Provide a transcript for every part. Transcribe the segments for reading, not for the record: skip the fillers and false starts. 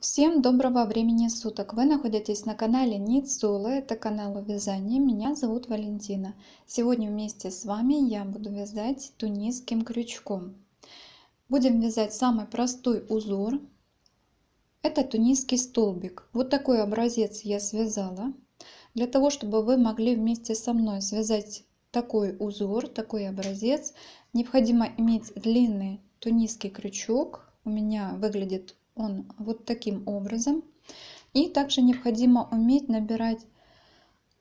Всем доброго времени суток! Вы находитесь на канале Knit Solo, это канал о вязании. Меня зовут Валентина. Сегодня вместе с вами я буду вязать тунисским крючком. Будем вязать самый простой узор. Это тунисский столбик. Вот такой образец я связала. Для того, чтобы вы могли вместе со мной связать такой узор, такой образец, необходимо иметь длинный тунисский крючок. У меня выглядит он вот таким образом. И также необходимо уметь набирать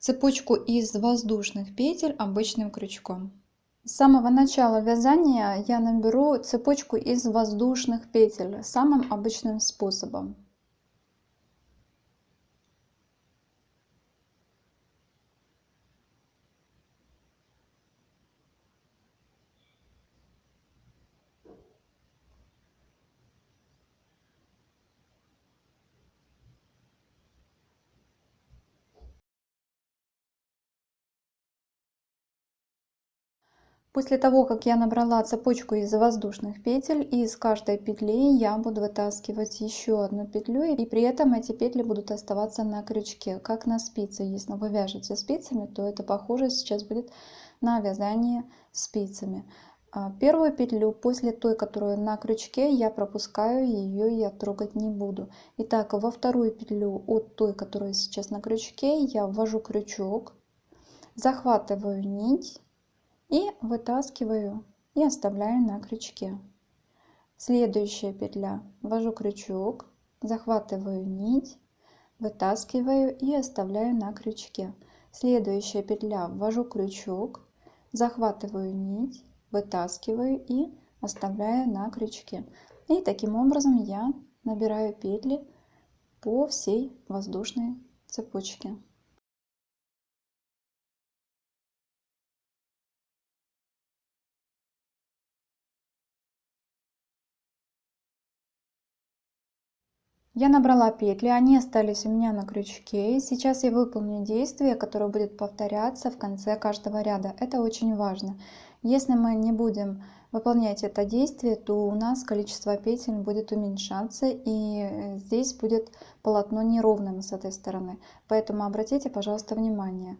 цепочку из воздушных петель обычным крючком. С самого начала вязания я наберу цепочку из воздушных петель самым обычным способом. После того, как я набрала цепочку из воздушных петель, из каждой петли я буду вытаскивать еще одну петлю, и при этом эти петли будут оставаться на крючке, как на спице. Если вы вяжете спицами, то это похоже сейчас будет на вязание спицами. Первую петлю после той, которая на крючке, я пропускаю, ее я трогать не буду. Итак, во вторую петлю от той, которая сейчас на крючке, я ввожу крючок, захватываю нить и вытаскиваю и оставляю на крючке. Следующая петля, ввожу крючок, захватываю нить, вытаскиваю и оставляю на крючке. Следующая петля, ввожу крючок, захватываю нить, вытаскиваю и оставляю на крючке. И таким образом я набираю петли по всей воздушной цепочке. Я набрала петли, они остались у меня на крючке. И сейчас я выполню действие, которое будет повторяться в конце каждого ряда. Это очень важно. Если мы не будем выполнять это действие, то у нас количество петель будет уменьшаться, и здесь будет полотно неровным с этой стороны. Поэтому обратите, пожалуйста, внимание.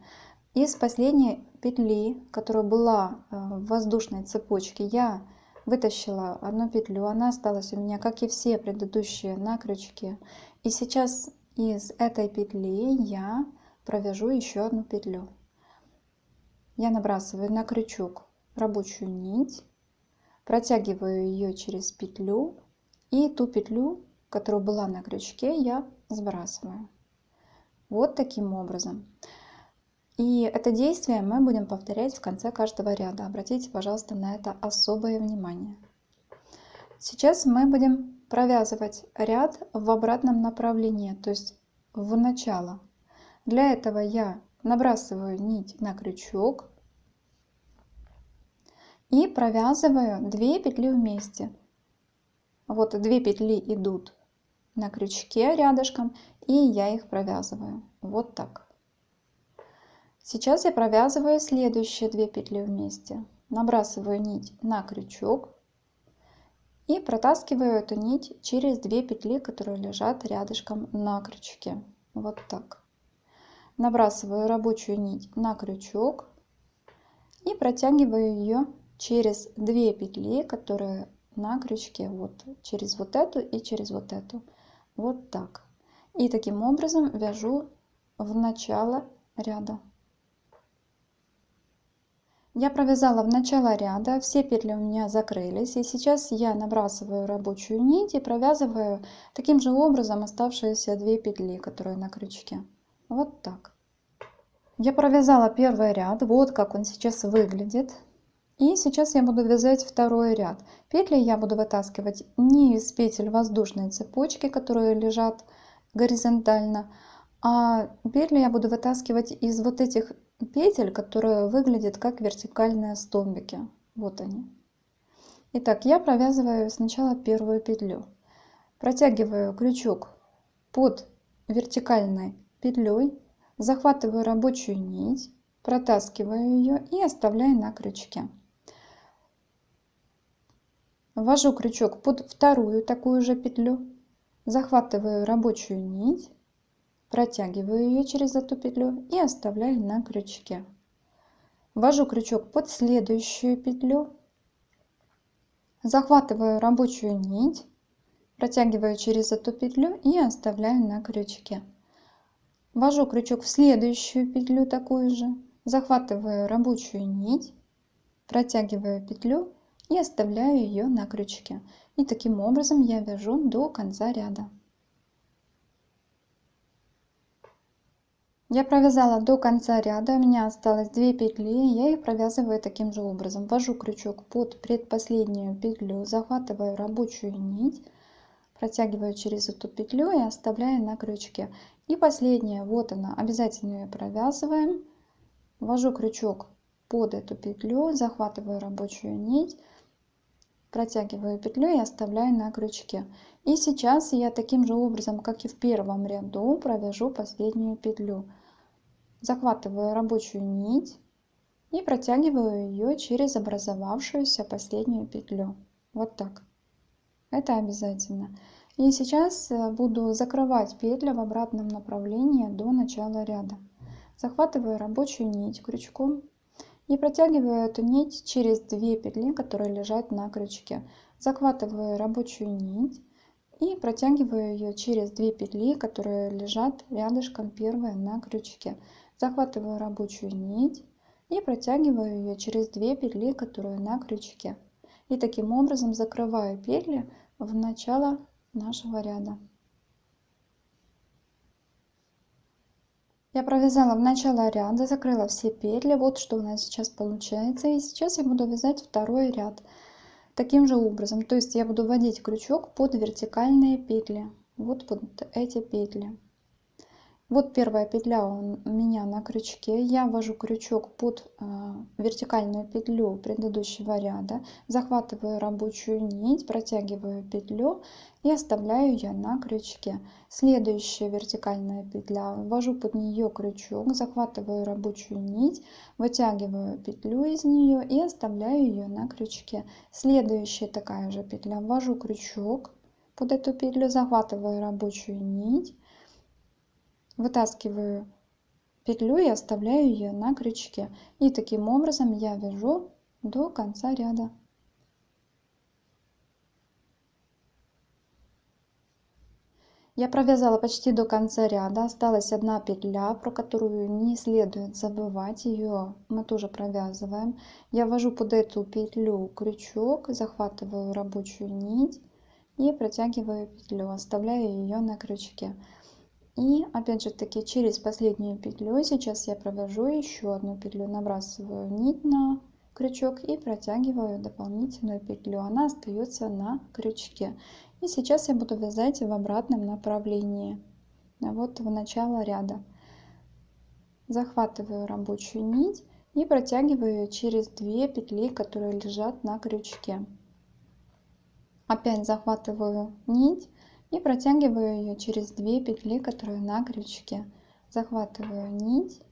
Из последней петли, которая была в воздушной цепочке, я вытащила одну петлю, она осталась у меня, как и все предыдущие, на крючке. И сейчас из этой петли я провяжу еще одну петлю. Я набрасываю на крючок рабочую нить, протягиваю ее через петлю, и ту петлю, которая была на крючке, я сбрасываю. Вот таким образом. И это действие мы будем повторять в конце каждого ряда. Обратите, пожалуйста, на это особое внимание. Сейчас мы будем провязывать ряд в обратном направлении, то есть в начало. Для этого я набрасываю нить на крючок и провязываю 2 петли вместе. Вот 2 петли идут на крючке рядышком, и я их провязываю. Вот так. Сейчас я провязываю следующие 2 петли вместе. Набрасываю нить на крючок и протаскиваю эту нить через 2 петли, которые лежат рядышком на крючке. Вот так. Набрасываю рабочую нить на крючок и протягиваю ее через 2 петли, которые на крючке. Вот через вот эту и через вот эту. Вот так. И таким образом вяжу в начало ряда. Я провязала в начало ряда, все петли у меня закрылись, и сейчас я набрасываю рабочую нить и провязываю таким же образом оставшиеся 2 петли, которые на крючке. Вот так. Я провязала первый ряд, вот как он сейчас выглядит. И сейчас я буду вязать второй ряд. Петли я буду вытаскивать не из петель воздушной цепочки, которые лежат горизонтально, а петли я буду вытаскивать из вот этих петель, которые выглядят как вертикальные столбики. Вот они. Итак, я провязываю сначала первую петлю. Протягиваю крючок под вертикальной петлей, захватываю рабочую нить, протаскиваю ее и оставляю на крючке. Ввожу крючок под вторую такую же петлю Захватываю рабочую нить, протягиваю ее через эту петлю и оставляю на крючке. Ввожу крючок под следующую петлю, захватываю рабочую нить, протягиваю через эту петлю и оставляю на крючке. Ввожу крючок в следующую петлю такую же, захватываю рабочую нить, протягиваю петлю и оставляю ее на крючке. И таким образом я вяжу до конца ряда. Я провязала до конца ряда, у меня осталось 2 петли, я их провязываю таким же образом. Ввожу крючок под предпоследнюю петлю, захватываю рабочую нить, протягиваю через эту петлю и оставляю на крючке. И последняя, вот она, обязательно ее провязываем. Ввожу крючок под эту петлю, захватываю рабочую нить, протягиваю петлю и оставляю на крючке. И сейчас я таким же образом, как и в первом ряду, провяжу последнюю петлю. Захватываю рабочую нить и протягиваю ее через образовавшуюся последнюю петлю. Вот так. Это обязательно. И сейчас буду закрывать петли в обратном направлении до начала ряда. Захватываю рабочую нить крючком и протягиваю эту нить через 2 петли, которые лежат на крючке. Захватываю рабочую нить и протягиваю ее через 2 петли, которые лежат рядышком первой на крючке. Захватываю рабочую нить и протягиваю ее через 2 петли, которые на крючке. И таким образом закрываю петли в начало нашего ряда. Я провязала в начало ряда, закрыла все петли. Вот что у нас сейчас получается. И сейчас я буду вязать второй ряд таким же образом. То есть я буду вводить крючок под вертикальные петли. Вот под эти петли. Вот первая петля у меня на крючке. Я ввожу крючок под вертикальную петлю предыдущего ряда, захватываю рабочую нить, протягиваю петлю и оставляю ее на крючке. Следующая вертикальная петля, ввожу под нее крючок, захватываю рабочую нить, вытягиваю петлю из нее и оставляю ее на крючке. Следующая такая же петля, ввожу крючок под эту петлю, захватываю рабочую нить, вытаскиваю петлю и оставляю ее на крючке. И таким образом я вяжу до конца ряда. Я провязала почти до конца ряда, осталась одна петля, про которую не следует забывать, ее мы тоже провязываем. Я ввожу под эту петлю крючок, захватываю рабочую нить и протягиваю петлю, оставляю ее на крючке. И опять же таки через последнюю петлю сейчас я провяжу еще одну петлю, набрасываю нить на крючок и протягиваю дополнительную петлю, она остается на крючке. И сейчас я буду вязать в обратном направлении, вот в начало ряда. Захватываю рабочую нить и протягиваю ее через 2 петли, которые лежат на крючке. Опять захватываю нить и протягиваю ее через 2 петли, которые на крючке. Захватываю нить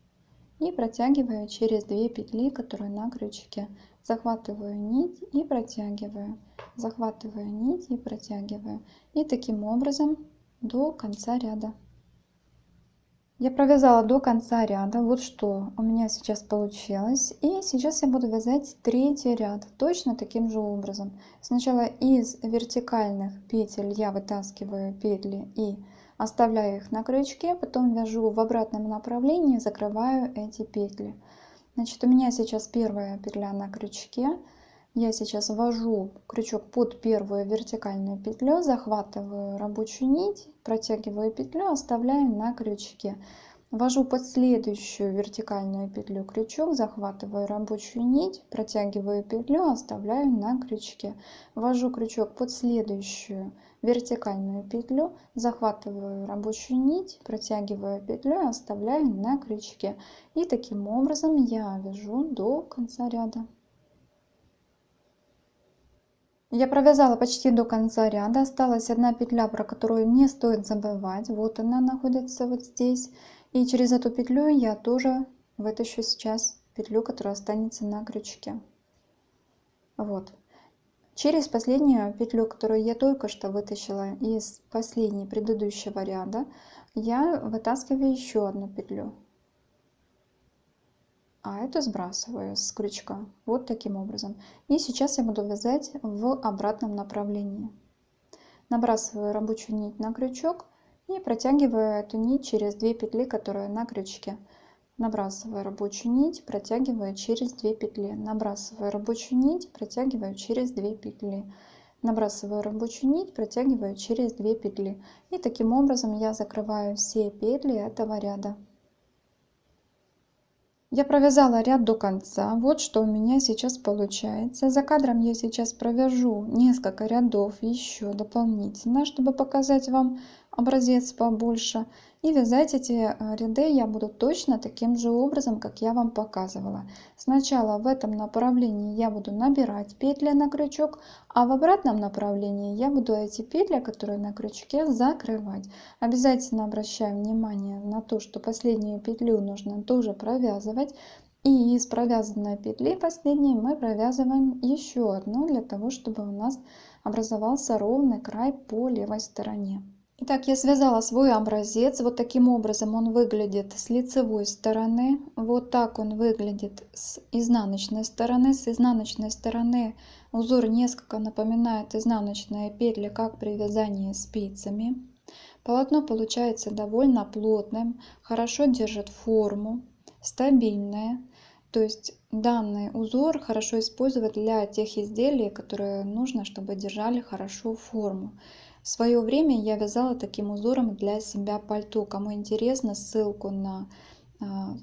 и протягиваю через 2 петли, которые на крючке. Захватываю нить и протягиваю. Захватываю нить и протягиваю. И таким образом до конца ряда. Я провязала до конца ряда. Вот что у меня сейчас получилось. И сейчас я буду вязать третий ряд точно таким же образом. Сначала из вертикальных петель я вытаскиваю петли и оставляю их на крючке, потом вяжу в обратном направлении, закрываю эти петли. Значит, у меня сейчас первая петля на крючке. Я сейчас ввожу крючок под первую вертикальную петлю, захватываю рабочую нить, протягиваю петлю, оставляю на крючке. Ввожу под следующую вертикальную петлю крючок, захватываю рабочую нить, протягиваю петлю, оставляю на крючке. Ввожу крючок под следующую вертикальную петлю, захватываю рабочую нить, протягиваю петлю, оставляю на крючке. И таким образом я вяжу до конца ряда. Я провязала почти до конца ряда, осталась одна петля, про которую не стоит забывать. Вот она находится вот здесь. И через эту петлю я тоже вытащу сейчас петлю, которая останется на крючке. Вот. Через последнюю петлю, которую я только что вытащила из последней предыдущего ряда, я вытаскиваю еще одну петлю, а эту сбрасываю с крючка вот таким образом. И сейчас я буду вязать в обратном направлении. Набрасываю рабочую нить на крючок и протягиваю эту нить через 2 петли, которые на крючке. Набрасываю рабочую нить, протягиваю через 2 петли, набрасываю рабочую нить, протягиваю через 2 петли, набрасываю рабочую нить, протягиваю через 2 петли. И таким образом я закрываю все петли этого ряда. Я провязала ряд до конца. Вот что у меня сейчас получается. За кадром я сейчас провяжу несколько рядов еще дополнительно, чтобы показать вам образец побольше. И вязать эти ряды я буду точно таким же образом, как я вам показывала. Сначала в этом направлении я буду набирать петли на крючок, а в обратном направлении я буду эти петли, которые на крючке, закрывать. Обязательно обращаем внимание на то, что последнюю петлю нужно тоже провязывать. И из провязанной петли последней мы провязываем еще одну, для того, чтобы у нас образовался ровный край по левой стороне. Итак, я связала свой образец. Вот таким образом он выглядит с лицевой стороны. Вот так он выглядит с изнаночной стороны. С изнаночной стороны узор несколько напоминает изнаночные петли, как при вязании спицами. Полотно получается довольно плотным, хорошо держит форму, стабильное. То есть данный узор хорошо использовать для тех изделий, которые нужно, чтобы держали хорошо форму. В свое время я вязала таким узором для себя пальто. Кому интересно, ссылку на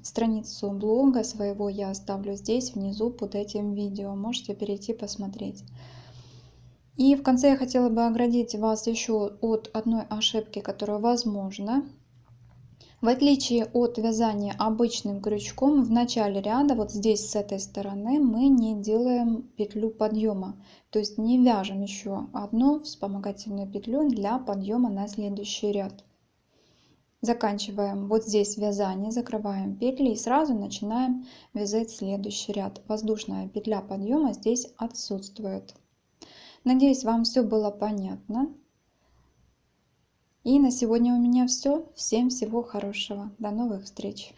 страницу блога своего я оставлю здесь внизу под этим видео. Можете перейти посмотреть. И в конце я хотела бы оградить вас еще от одной ошибки, которая возможна. В отличие от вязания обычным крючком, в начале ряда, вот здесь с этой стороны, мы не делаем петлю подъема. То есть не вяжем еще одну вспомогательную петлю для подъема на следующий ряд. Заканчиваем вот здесь вязание, закрываем петли и сразу начинаем вязать следующий ряд. Воздушная петля подъема здесь отсутствует. Надеюсь, вам все было понятно. И на сегодня у меня все. Всем всего хорошего. До новых встреч.